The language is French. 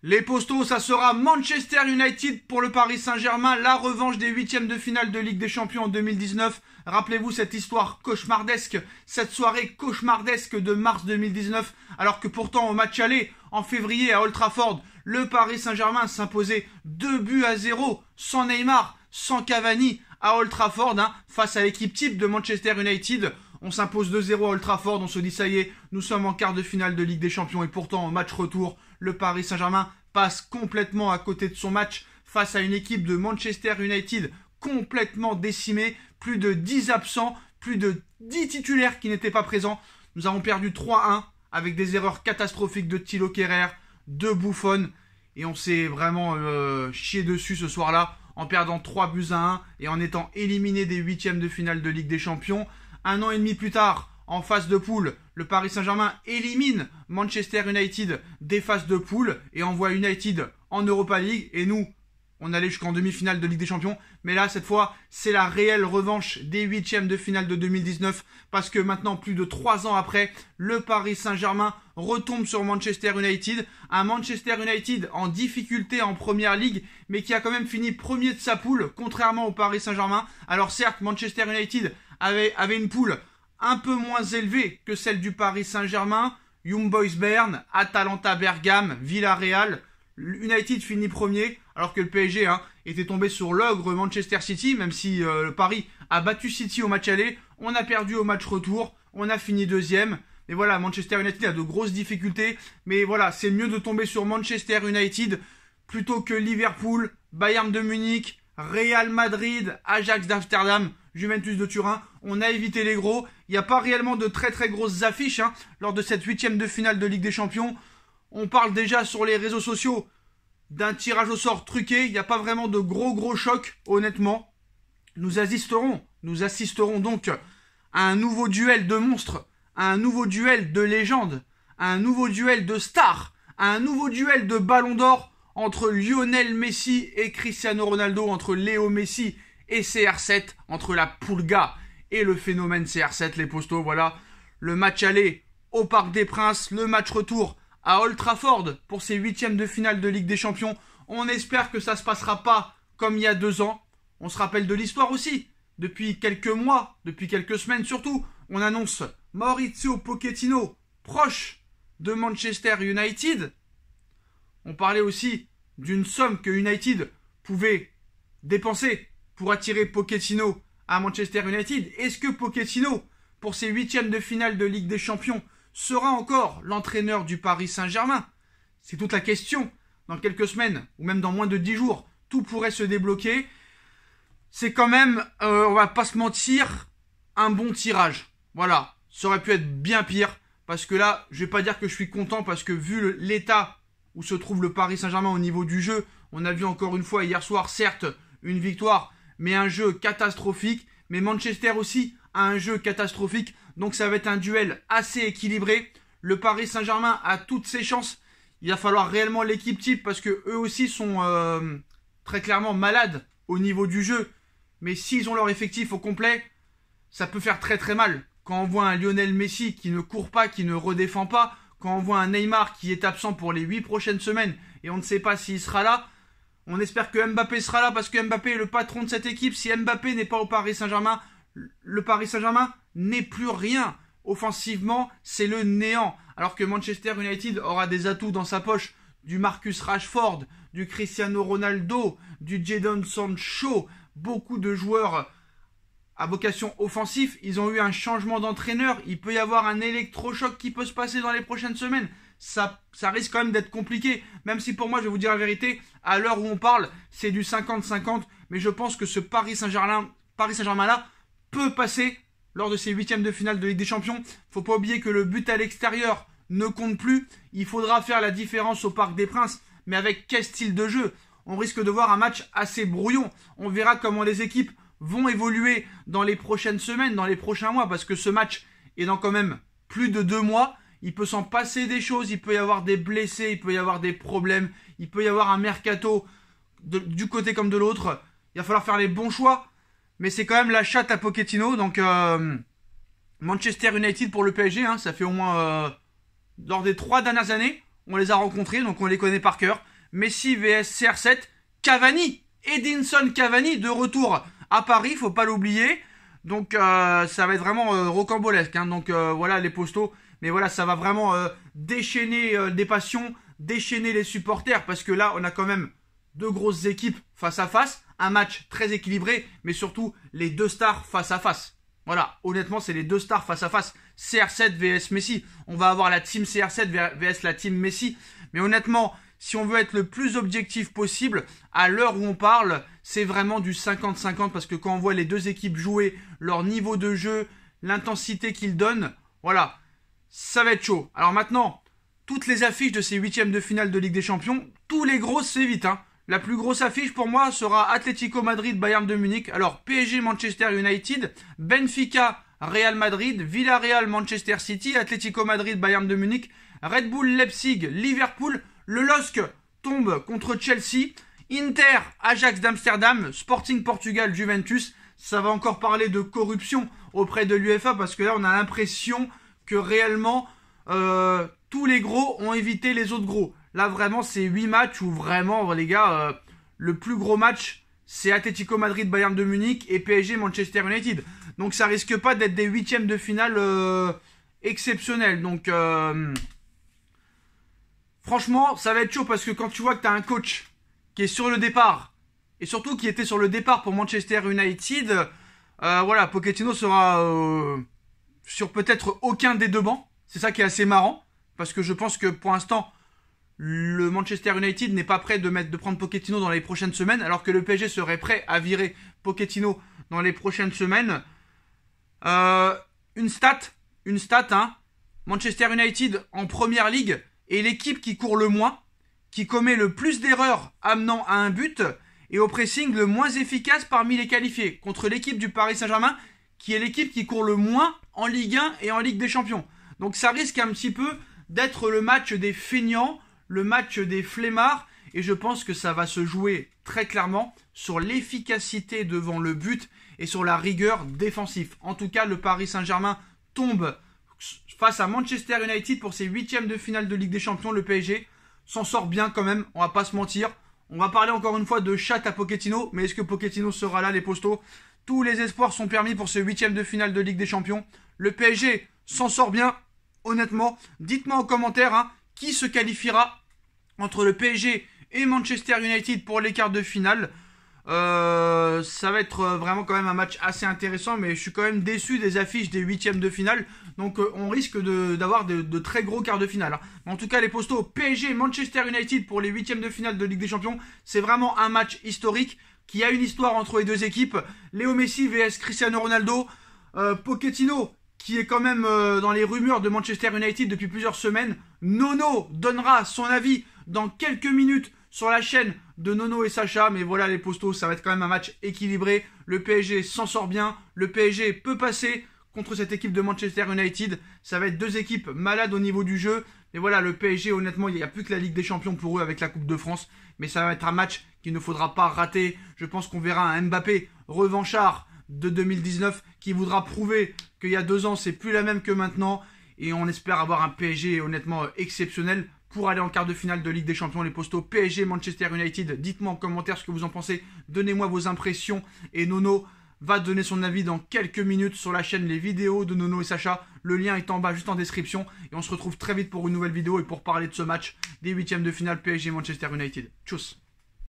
Les Postos, ça sera Manchester United pour le Paris Saint-Germain, la revanche des huitièmes de finale de Ligue des Champions en 2019. Rappelez-vous cette histoire cauchemardesque, cette soirée cauchemardesque de mars 2019, alors que pourtant au match aller, en février à Old Trafford, le Paris Saint-Germain s'imposait 2-0, sans Neymar, sans Cavani, à Old Trafford, face à l'équipe type de Manchester United. On s'impose 2-0 à Old Trafford, on se dit ça y est, nous sommes en quart de finale de Ligue des Champions et pourtant au match retour, le Paris Saint-Germain passe complètement à côté de son match face à une équipe de Manchester United complètement décimée, plus de 10 absents, plus de 10 titulaires qui n'étaient pas présents. Nous avons perdu 3-1 avec des erreurs catastrophiques de Thilo Kehrer, de Buffon et on s'est vraiment chié dessus ce soir-là en perdant 3-1 et en étant éliminé des huitièmes de finale de Ligue des Champions. Un an et demi plus tard, en phase de poule, le Paris Saint-Germain élimine Manchester United des phases de poule et envoie United en Europa League. Et nous, on allait jusqu'en demi-finale de Ligue des Champions. Mais là, cette fois, c'est la réelle revanche des huitièmes de finale de 2019. Parce que maintenant, plus de 3 ans après, le Paris Saint-Germain retombe sur Manchester United. Un Manchester United en difficulté en première ligue, mais qui a quand même fini premier de sa poule, contrairement au Paris Saint-Germain. Alors certes, Manchester United avait une poule un peu moins élevée que celle du Paris Saint-Germain. Young Boys Bern, Atalanta Bergame, Villarreal. United finit premier, alors que le PSG était tombé sur l'ogre Manchester City, même si le Paris a battu City au match aller. On a perdu au match retour, on a fini deuxième. Et voilà, Manchester United a de grosses difficultés. Mais voilà, c'est mieux de tomber sur Manchester United plutôt que Liverpool, Bayern de Munich, Real Madrid, Ajax d'Amsterdam, Juventus de Turin. On a évité les gros. Il n'y a pas réellement de très très grosses affiches lors de cette huitième de finale de Ligue des Champions. On parle déjà sur les réseaux sociaux d'un tirage au sort truqué. Il n'y a pas vraiment de gros chocs, honnêtement. Nous assisterons donc à un nouveau duel de monstres, à un nouveau duel de légendes, à un nouveau duel de stars, à un nouveau duel de ballon d'or entre Lionel Messi et Cristiano Ronaldo, entre Léo Messi et CR7, entre la Pulga et le phénomène CR7, les Postos. Voilà, le match aller au Parc des Princes, le match retour à Old Trafford pour ces huitièmes de finale de Ligue des Champions. On espère que ça se passera pas comme il y a 2 ans. On se rappelle de l'histoire aussi. Depuis quelques mois, depuis quelques semaines surtout, on annonce Mauricio Pochettino proche de Manchester United. On parlait aussi d'une somme que United pouvait dépenser pour attirer Pochettino à Manchester United. Est-ce que Pochettino, pour ces huitièmes de finale de Ligue des Champions, sera encore l'entraîneur du Paris Saint-Germain? C'est toute la question. Dans quelques semaines, ou même dans moins de 10 jours, tout pourrait se débloquer. C'est quand même, on va pas se mentir, un bon tirage. Voilà, ça aurait pu être bien pire. Parce que là, je vais pas dire que je suis content, parce que vu l'état où se trouve le Paris Saint-Germain au niveau du jeu, on a vu encore une fois hier soir, certes, une victoire, mais un jeu catastrophique. Mais Manchester aussi a un jeu catastrophique. Donc ça va être un duel assez équilibré. Le Paris Saint-Germain a toutes ses chances. Il va falloir réellement l'équipe type parce que eux aussi sont très clairement malades au niveau du jeu. Mais s'ils ont leur effectif au complet, ça peut faire très très mal. Quand on voit un Lionel Messi qui ne court pas, qui ne redéfend pas, quand on voit un Neymar qui est absent pour les 8 prochaines semaines et on ne sait pas s'il sera là, on espère que Mbappé sera là parce que Mbappé est le patron de cette équipe. Si Mbappé n'est pas au Paris Saint-Germain, le Paris Saint-Germain n'est plus rien. Offensivement, c'est le néant. Alors que Manchester United aura des atouts dans sa poche. Du Marcus Rashford, du Cristiano Ronaldo, du Jadon Sancho. Beaucoup de joueurs à vocation offensive. Ils ont eu un changement d'entraîneur. Il peut y avoir un électrochoc qui peut se passer dans les prochaines semaines. Ça risque quand même d'être compliqué. Même si pour moi, je vais vous dire la vérité, à l'heure où on parle, c'est du 50-50. Mais je pense que ce Paris Saint-Germain-là peut passer lors de ces huitièmes de finale de Ligue des Champions. Faut pas oublier que le but à l'extérieur ne compte plus. Il faudra faire la différence au Parc des Princes. Mais avec quel style de jeu? On risque de voir un match assez brouillon. On verra comment les équipes vont évoluer dans les prochaines semaines, dans les prochains mois. Parce que ce match est dans quand même plus de 2 mois. Il peut s'en passer des choses. Il peut y avoir des blessés. Il peut y avoir des problèmes. Il peut y avoir un mercato du côté comme de l'autre. Il va falloir faire les bons choix. Mais c'est quand même la chatte à Pochettino. Donc Manchester United pour le PSG, ça fait au moins lors des 3 dernières années, on les a rencontrés, donc on les connaît par cœur. Messi vs CR7, Cavani, Edinson Cavani de retour à Paris, faut pas l'oublier. Donc ça va être vraiment rocambolesque. Hein. Donc voilà les postos. Mais voilà, ça va vraiment déchaîner des passions, déchaîner les supporters. Parce que là, on a quand même deux grosses équipes face à face. Un match très équilibré, mais surtout les deux stars face à face. Voilà, honnêtement, c'est les deux stars face à face. CR7 vs Messi. On va avoir la team CR7 vs la team Messi. Mais honnêtement, si on veut être le plus objectif possible, à l'heure où on parle, c'est vraiment du 50-50. Parce que quand on voit les deux équipes jouer, leur niveau de jeu, l'intensité qu'ils donnent, voilà, ça va être chaud. Alors maintenant, toutes les affiches de ces huitièmes de finale de Ligue des Champions, tous les gros, c'est vite, hein. La plus grosse affiche pour moi sera Atlético Madrid, Bayern de Munich. Alors PSG, Manchester United, Benfica, Real Madrid, Villarreal, Manchester City, Atlético Madrid, Bayern de Munich, Red Bull, Leipzig, Liverpool. Le LOSC tombe contre Chelsea, Inter, Ajax d'Amsterdam, Sporting Portugal, Juventus. Ça va encore parler de corruption auprès de l'UEFA parce que là on a l'impression que réellement tous les gros ont évité les autres gros. Là vraiment c'est 8 matchs où vraiment les gars le plus gros match c'est Atlético Madrid Bayern de Munich et PSG Manchester United. Donc ça risque pas d'être des huitièmes de finale exceptionnels. Donc franchement ça va être chaud parce que quand tu vois que tu as un coach qui est sur le départ et surtout qui était sur le départ pour Manchester United, voilà, Pochettino sera sur peut-être aucun des deux bancs. C'est ça qui est assez marrant parce que je pense que pour l'instant le Manchester United n'est pas prêt de prendre Pochettino dans les prochaines semaines, alors que le PSG serait prêt à virer Pochettino dans les prochaines semaines. Une stat, hein. Manchester United en première ligue est l'équipe qui court le moins, qui commet le plus d'erreurs amenant à un but et au pressing le moins efficace parmi les qualifiés, contre l'équipe du Paris Saint-Germain, qui est l'équipe qui court le moins en Ligue 1 et en Ligue des Champions. Donc ça risque un petit peu d'être le match des feignants, le match des flemmards, et je pense que ça va se jouer très clairement sur l'efficacité devant le but et sur la rigueur défensive. En tout cas, le Paris Saint-Germain tombe face à Manchester United pour ses huitièmes de finale de Ligue des Champions. Le PSG s'en sort bien quand même, on va pas se mentir. On va parler encore une fois de chat à Pochettino, mais est-ce que Pochettino sera là, les postos? Tous les espoirs sont permis pour ce huitième de finale de Ligue des Champions. Le PSG s'en sort bien, honnêtement. Dites-moi en commentaire hein, qui se qualifiera entre le PSG et Manchester United pour les quarts de finale. Ça va être vraiment quand même un match assez intéressant, mais je suis quand même déçu des affiches des huitièmes de finale. Donc on risque d'avoir de très gros quarts de finale. Hein. En tout cas les postos PSG Manchester United pour les huitièmes de finale de Ligue des Champions, c'est vraiment un match historique qui a une histoire entre les deux équipes. Léo Messi vs Cristiano Ronaldo, Pochettino qui est quand même dans les rumeurs de Manchester United depuis plusieurs semaines. Nono donnera son avis dans quelques minutes sur la chaîne de Nono et Sacha. Mais voilà les postos, ça va être quand même un match équilibré. Le PSG s'en sort bien. Le PSG peut passer contre cette équipe de Manchester United. Ça va être deux équipes malades au niveau du jeu. Mais voilà, le PSG, honnêtement, il n'y a plus que la Ligue des Champions pour eux avec la Coupe de France. Mais ça va être un match qu'il ne faudra pas rater. Je pense qu'on verra un Mbappé revanchard de 2019 qui voudra prouver qu'il y a 2 ans, c'est plus la même que maintenant. Et on espère avoir un PSG honnêtement exceptionnel pour aller en quart de finale de Ligue des Champions. Les postos PSG Manchester United, dites-moi en commentaire ce que vous en pensez. Donnez-moi vos impressions. Et Nono va donner son avis dans quelques minutes sur la chaîne Les Vidéos de Nono et Sacha. Le lien est en bas, juste en description. Et on se retrouve très vite pour une nouvelle vidéo et pour parler de ce match des huitièmes de finale PSG Manchester United. Tchuss.